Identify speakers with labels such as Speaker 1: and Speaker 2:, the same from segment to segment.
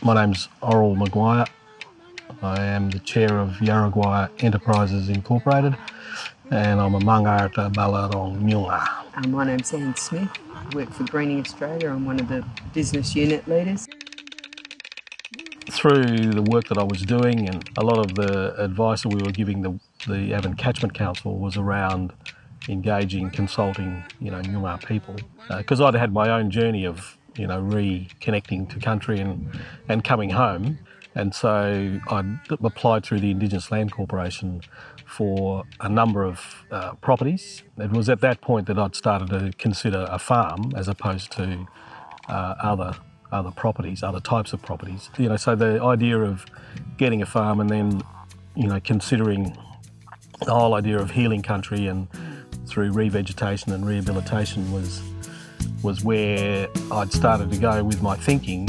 Speaker 1: My name's McGuire. I am the chair of Yaraguia Enterprises Incorporated, and I'm a mangata balarong nyunga.
Speaker 2: My name's Anne Smith. I work for Greening Australia. I'm one of the business unit leaders.
Speaker 1: Through the work that I was doing, and a lot of the advice that we were giving the Avon Catchment Council was around engaging, consulting, Nyunga people, because I'd had my own journey of, reconnecting to country and coming home. And so I applied through the Indigenous Land Corporation for a number of properties. It was at that point that I'd started to consider a farm as opposed to other properties, other types of properties. So the idea of getting a farm and then, considering the whole idea of healing country and through revegetation and rehabilitation was where I'd started to go with my thinking.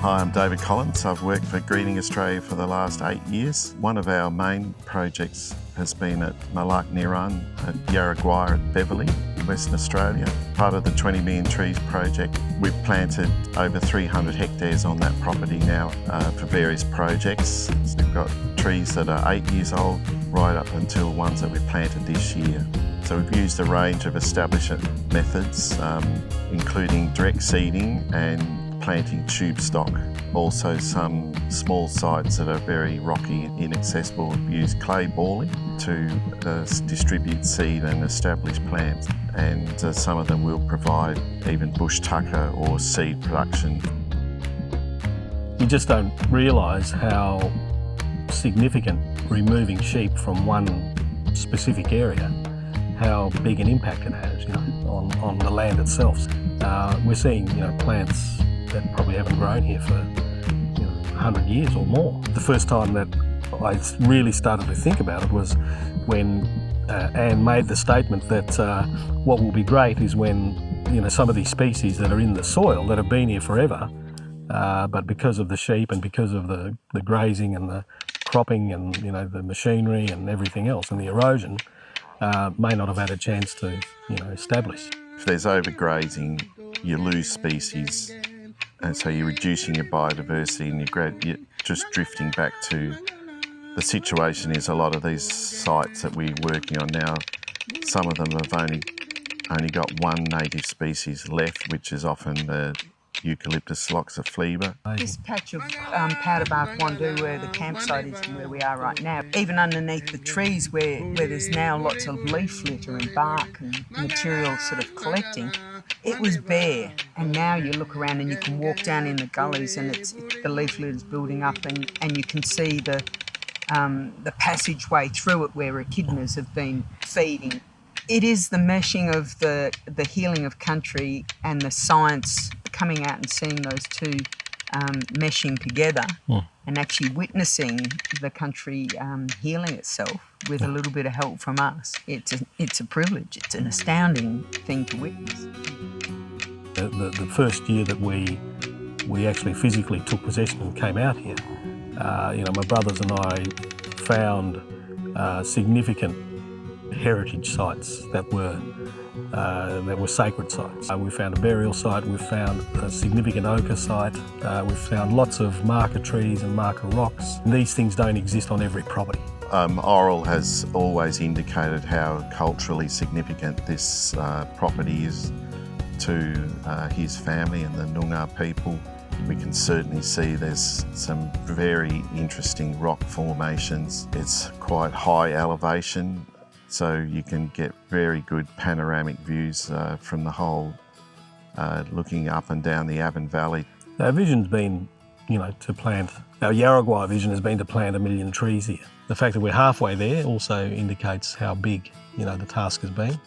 Speaker 3: Hi, I'm David Collins. I've worked for Greening Australia for the last 8 years. One of our main projects has been at Marlak, Niran, at Yaraguia at Beverley, Western Australia. Part of the 20 Million Trees project, we've planted over 300 hectares on that property now for various projects. So we've got trees that are 8 years old right up until ones that we've planted this year. So we've used a range of establishment methods, including direct seeding and planting tube stock. Also some small sites that are very rocky and inaccessible use clay balling to distribute seed and establish plants, and some of them will provide even bush tucker or seed production.
Speaker 1: You just don't realise how significant removing sheep from one specific area, how big an impact it has on the land itself. We're seeing plants that probably haven't grown here for 100 years or more. The first time that I really started to think about it was when Anne made the statement that what will be great is when some of these species that are in the soil that have been here forever, but because of the sheep and because of the grazing and the cropping and the machinery and everything else and the erosion, may not have had a chance to establish.
Speaker 3: If there's overgrazing, you lose species. And so you're reducing your biodiversity and you're just drifting back to the situation is a lot of these sites that we're working on now, some of them have only got one native species left, which is often the Eucalyptus loxifleba.
Speaker 2: This patch of powder bark wandoo where the campsite is and where we are right now, even underneath the trees where there's now lots of leaf litter and bark and material sort of collecting, it was bare, and now you look around and you can walk down in the gullies and the leaf litter is building up, and you can see the passageway through it where echidnas have been feeding. It is the meshing of the healing of country and the science coming out and seeing those two meshing together and actually witnessing the country healing itself with a little bit of help from us. It's a privilege. It's an astounding thing to witness.
Speaker 1: The first year that we actually physically took possession and came out here, my brothers and I found significant heritage sites that were sacred sites. We found a burial site, we found a significant ochre site, we found lots of marker trees and marker rocks. And these things don't exist on every property.
Speaker 3: Oral has always indicated how culturally significant this property is to his family and the Noongar people. We can certainly see there's some very interesting rock formations. It's quite high elevation, so you can get very good panoramic views from the whole, looking up and down the Avon Valley.
Speaker 1: Our vision's been, our Yaraguia vision has been to plant 1 million trees here. The fact that we're halfway there also indicates how big, the task has been.